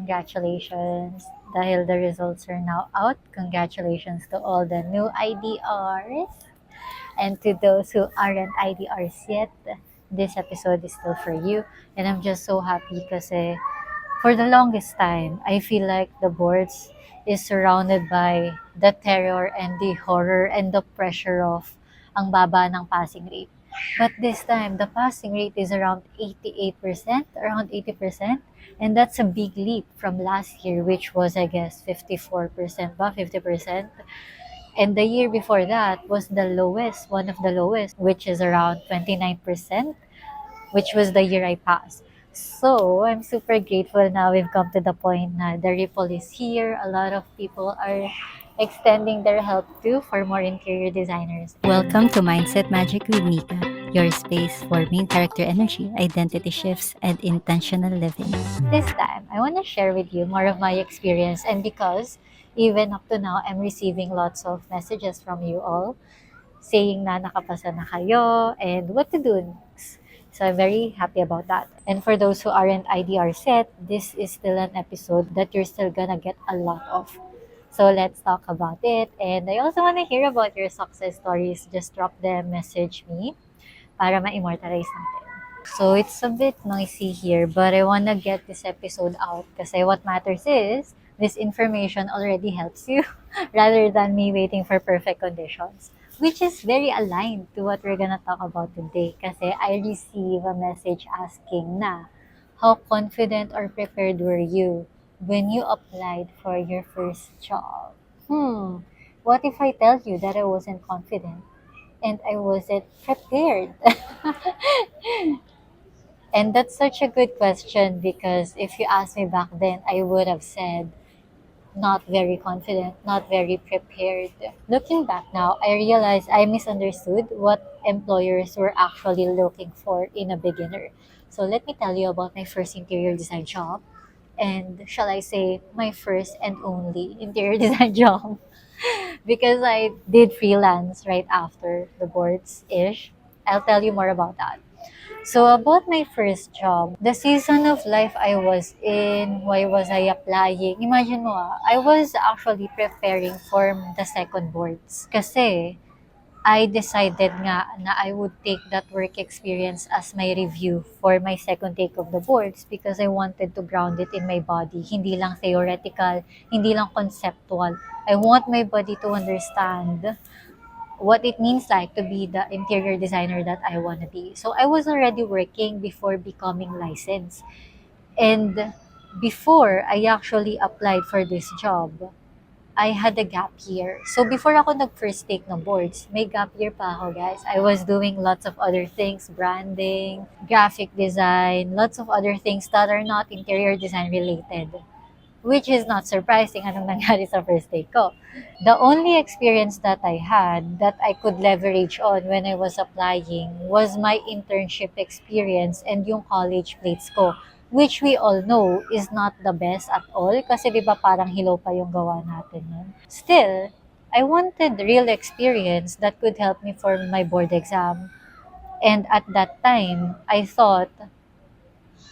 congratulations. Dahil the results are now out, congratulations to all the new IDRs. And to those who aren't IDRs yet, this episode is still for you. And I'm just so happy kasi for the longest time, I feel like the boards is surrounded by the terror and the horror and the pressure of ang baba ng passing rate. But this time, the passing rate is around 88%, around 80%. And that's a big leap from last year, which was, I guess, 54% ba? 50%. And the year before that was the lowest, one of the lowest, which is around 29%, which was the year I passed. So I'm super grateful now we've come to the point na the ripple is here. A lot of people are extending their help too for more interior designers. Welcome to Mindset Magic with Mika, your space for main character energy, identity shifts, and intentional living. This time, I want to share with you more of my experience, and because even up to now, I'm receiving lots of messages from you all saying na nakapasa na kayo and what to do next. So I'm very happy about that. And for those who aren't IDR set, this is still an episode that you're still gonna get a lot of. So let's talk about it. And I also want to hear about your success stories. Just drop them, message me para ma-immortalize natin. So it's a bit noisy here, but I want to get this episode out kasi what matters is this information already helps you rather than me waiting for perfect conditions, which is very aligned to what we're gonna talk about today kasi I receive a message asking na how confident or prepared were you when you applied for your first job? What if I tell you that I wasn't confident and I wasn't prepared? And that's such a good question because if you asked me back then, I would have said not very confident, not very prepared. Looking back now, I realize I misunderstood what employers were actually looking for in a beginner. So let me tell you about my first interior design job. And shall I say, my first and only interior design job. Because I did freelance right after the boards-ish. I'll tell you more about that. So about my first job, the season of life I was in, why was I applying? Imagine mo I was actually preparing for the second boards. Kasi I decided nga na I would take that work experience as my review for my second take of the boards because I wanted to ground it in my body. Hindi lang theoretical, hindi lang conceptual. I want my body to understand what it means like to be the interior designer that I want to be. So I was already working before becoming licensed. And before I actually applied for this job, I had a gap year. So before ako nag-first take ng boards, may gap year pa ako, guys. I was doing lots of other things, branding, graphic design, lots of other things that are not interior design related. Which is not surprising anong nangyari sa first take ko. The only experience that I had that I could leverage on when I was applying was my internship experience and yung college plates ko, which we all know is not the best at all kasi di ba parang hilaw pa yung gawa natin nun. Still, I wanted real experience that could help me for my board exam. And at that time, I thought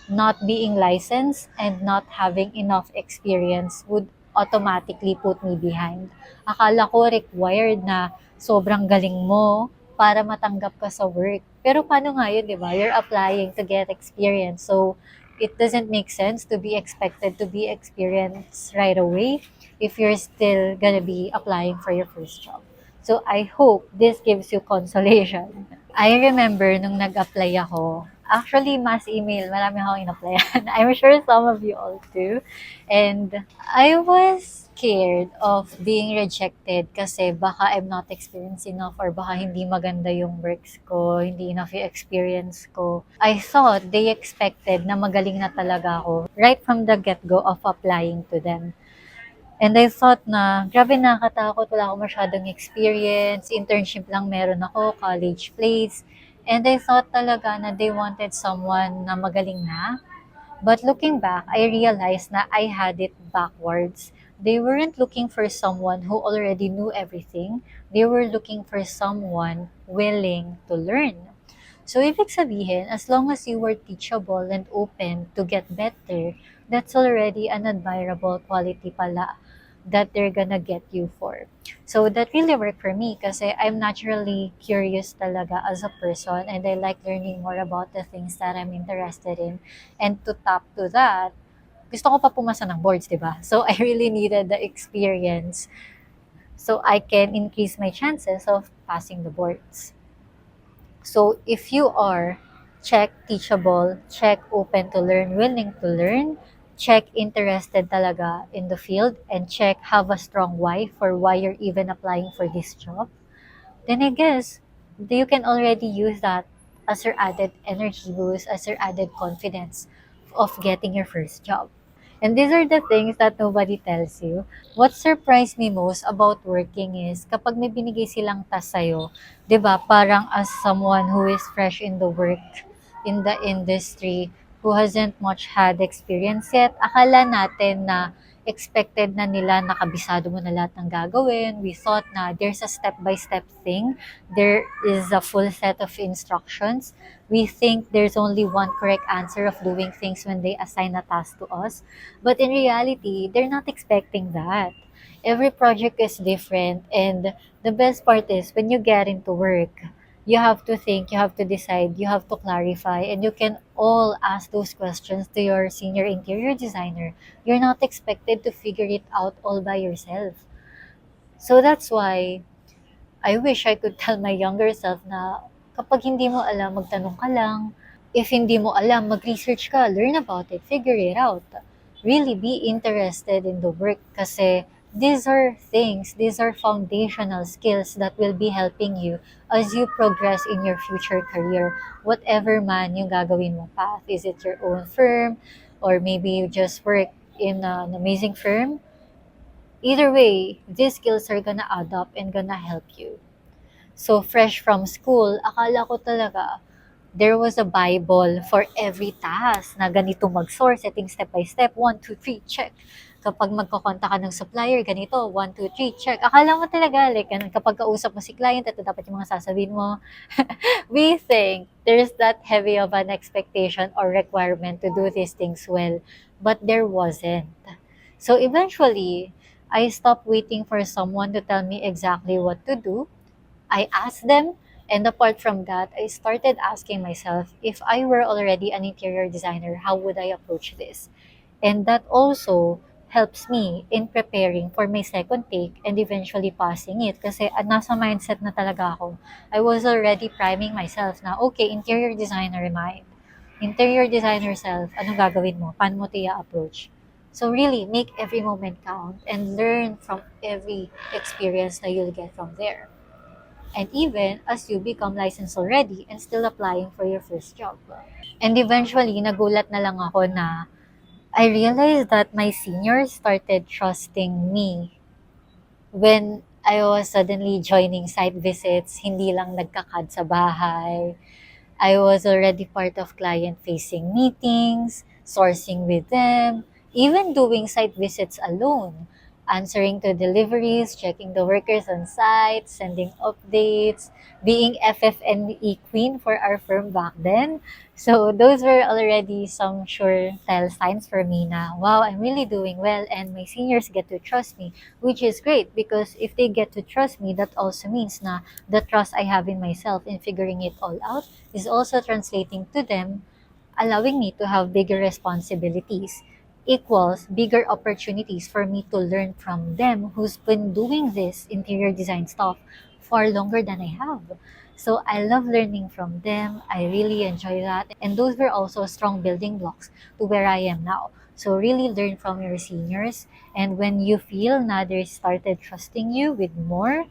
not being licensed and not having enough experience would automatically put me behind. Akala ko required na sobrang galing mo para matanggap ka sa work. Pero paano nga yun, di ba? You're applying to get experience. So, it doesn't make sense to be expected to be experienced right away if you're still gonna be applying for your first job. So, I hope this gives you consolation. I remember nung nag-apply ako, actually, mass email, marami akong in-applyan. I'm sure some of you all too. And I was scared of being rejected kasi baka I'm not experienced enough or baka hindi maganda yung works ko, hindi enough yung experience ko. I thought they expected na magaling na talaga ako right from the get-go of applying to them. And I thought na, grabe nakakatakot, wala akong masyadong experience, internship lang meron ako, college plates. And I thought talaga na they wanted someone na magaling na. But looking back, I realized na I had it backwards. They weren't looking for someone who already knew everything. They were looking for someone willing to learn. So, ibig sabihin, as long as you were teachable and open to get better, that's already an admirable quality pala that they're gonna get you for. So that really worked for me kasi I'm naturally curious talaga as a person and I like learning more about the things that I'm interested in. And to top to that, gusto ko pa pumasa ng boards, di ba? So I really needed the experience so I can increase my chances of passing the boards. So if you are check teachable, check open to learn, willing to learn, check interested talaga in the field, and check have a strong why for why you're even applying for this job, then I guess you can already use that as your added energy boost, as your added confidence of getting your first job. And these are the things that nobody tells you. What surprised me most about working is kapag may binigay silang task sa'yo, 'di ba, parang as someone who is fresh in the work, in the industry, who hasn't much had experience yet, akala natin na expected na nila na kabisado mo na lahat ng gagawin. We thought na there's a step-by-step thing. There is a full set of instructions. We think there's only one correct answer of doing things when they assign a task to us. But in reality, they're not expecting that. Every project is different, and the best part is when you get into work, you have to think, you have to decide, you have to clarify, and you can all ask those questions to your senior interior designer. You're not expected to figure it out all by yourself. So that's why I wish I could tell my younger self na kapag hindi mo alam, magtanong ka lang. If hindi mo alam, mag-research ka, learn about it, figure it out. Really be interested in the work kasi these are things, these are foundational skills that will be helping you as you progress in your future career. Whatever man yung gagawin mong path. Is it your own firm or maybe you just work in an amazing firm? Either way, these skills are gonna add up and gonna help you. So fresh from school, akala ko talaga there was a Bible for every task na ganito mag-source, setting step by step, 1, 2, 3, check. Kapag magkakonta ka ng supplier, ganito, 1, 2, 3, check. Akala mo talaga, like, kapag kausap mo si client, ito dapat yung mga sasabihin mo. We think there's that heavy of an expectation or requirement to do these things well, but there wasn't. So eventually, I stopped waiting for someone to tell me exactly what to do. I asked them, and apart from that, I started asking myself if I were already an interior designer, how would I approach this? And that also helps me in preparing for my second take and eventually passing it kasi nasa mindset na talaga ako. I was already priming myself na, okay, interior designer mind. Interior designer self, anong gagawin mo? Paano mo tiya approach? So really, make every moment count and learn from every experience that you'll get from there. And even as you become licensed already and still applying for your first job. And eventually, nagulat na lang ako na I realized that my seniors started trusting me when I was suddenly joining site visits, hindi lang nagkakad sa bahay. I was already part of client-facing meetings, sourcing with them, even doing site visits alone, answering to deliveries, checking the workers on site, sending updates, being FFNE queen for our firm back then. So those were already some sure tell signs for me na, wow, I'm really doing well and my seniors get to trust me, which is great because if they get to trust me, that also means na the trust I have in myself in figuring it all out is also translating to them, allowing me to have bigger responsibilities, equals bigger opportunities for me to learn from them who's been doing this interior design stuff far longer than I have. So I love learning from them. I really enjoy that. And those were also strong building blocks to where I am now. So really learn from your seniors. And when you feel na they started trusting you with more,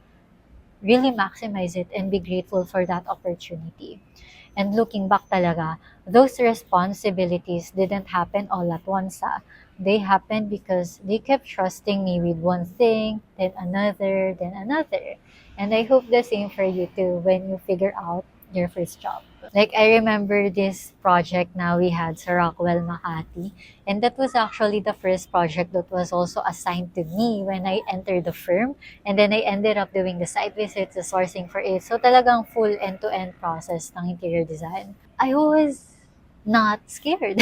really maximize it and be grateful for that opportunity. And looking back talaga, those responsibilities didn't happen all at once. They happened because they kept trusting me with one thing, then another, then another. And I hope the same for you too when you figure out your first job. Like I remember this project now we had sa Rockwell, Makati. And that was actually the first project that was also assigned to me when I entered the firm. And then I ended up doing the site visits, the sourcing for it. So talagang full end-to-end process ng interior design. I was not scared.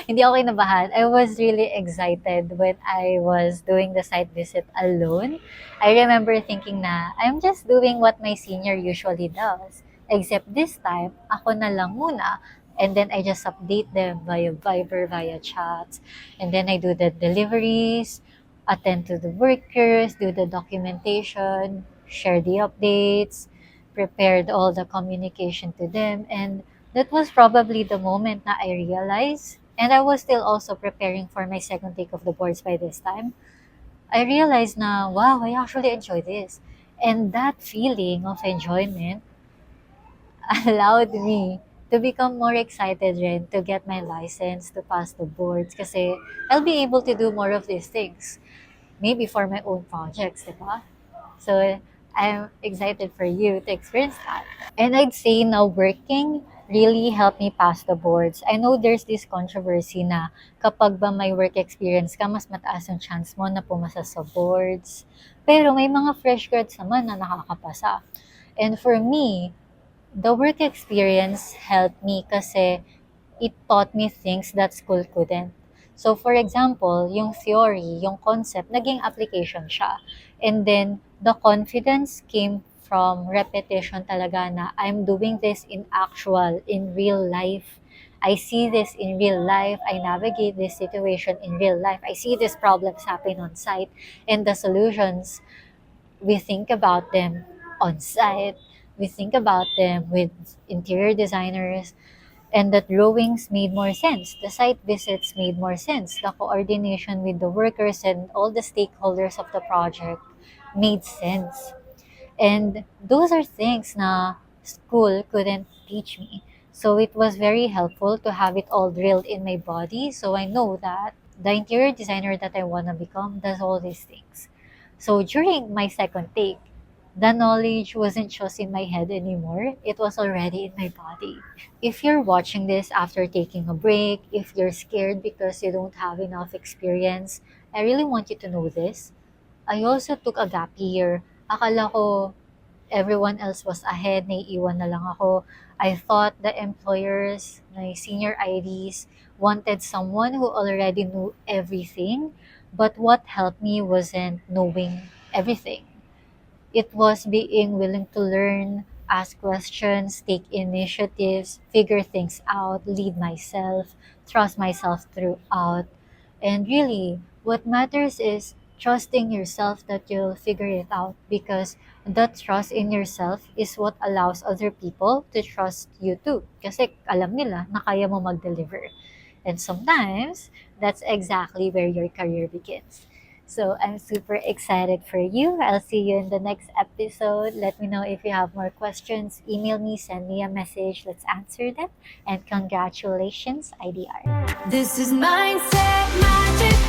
Hindi ako kinabahan. I was really excited when I was doing the site visit alone. I remember thinking na I'm just doing what my senior usually does. Except this time, ako na lang muna. And then I just update them via Viber, via chats. And then I do the deliveries, attend to the workers, do the documentation, share the updates, prepared all the communication to them. And that was probably the moment that I realized, and I was still also preparing for my second take of the boards by this time. I realized na, wow, I actually enjoy this. And that feeling of enjoyment allowed me to become more excited rin to get my license, to pass the boards, kasi I'll be able to do more of these things. Maybe for my own projects, di ba? So, I'm excited for you to experience that. And I'd say now working really helped me pass the boards. I know there's this controversy na kapag ba may work experience ka, mas mataas ang chance mo na pumasa sa boards. Pero may mga fresh grads naman na nakakapasa. And for me, the work experience helped me kasi it taught me things that school couldn't. So for example, yung theory, yung concept, naging application siya. And then the confidence came from repetition talaga na I'm doing this in actual, in real life. I see this in real life. I navigate this situation in real life. I see these problems happen on site, and the solutions, we think about them on site. We think about them with interior designers, and the drawings made more sense. The site visits made more sense. The coordination with the workers and all the stakeholders of the project made sense. And those are things na school couldn't teach me. So it was very helpful to have it all drilled in my body, so I know that the interior designer that I want to become does all these things. So during my second take, the knowledge wasn't just in my head anymore, it was already in my body. If you're watching this after taking a break, if you're scared because you don't have enough experience, I really want you to know this. I also took a gap year. Akala ko everyone else was ahead, naiiwan na lang ako. I thought the employers, my senior IDs, wanted someone who already knew everything. But what helped me wasn't knowing everything. It was being willing to learn, ask questions, take initiatives, figure things out, lead myself, trust myself throughout. And really, what matters is trusting yourself that you'll figure it out, because that trust in yourself is what allows other people to trust you too. Kasi alam nila na kaya mo mag-deliver. And sometimes, that's exactly where your career begins. So I'm super excited for you. I'll see you in the next episode. Let me know if you have more questions. Email me, send me a message. Let's answer them. And congratulations, IDR. This is Mindset Magic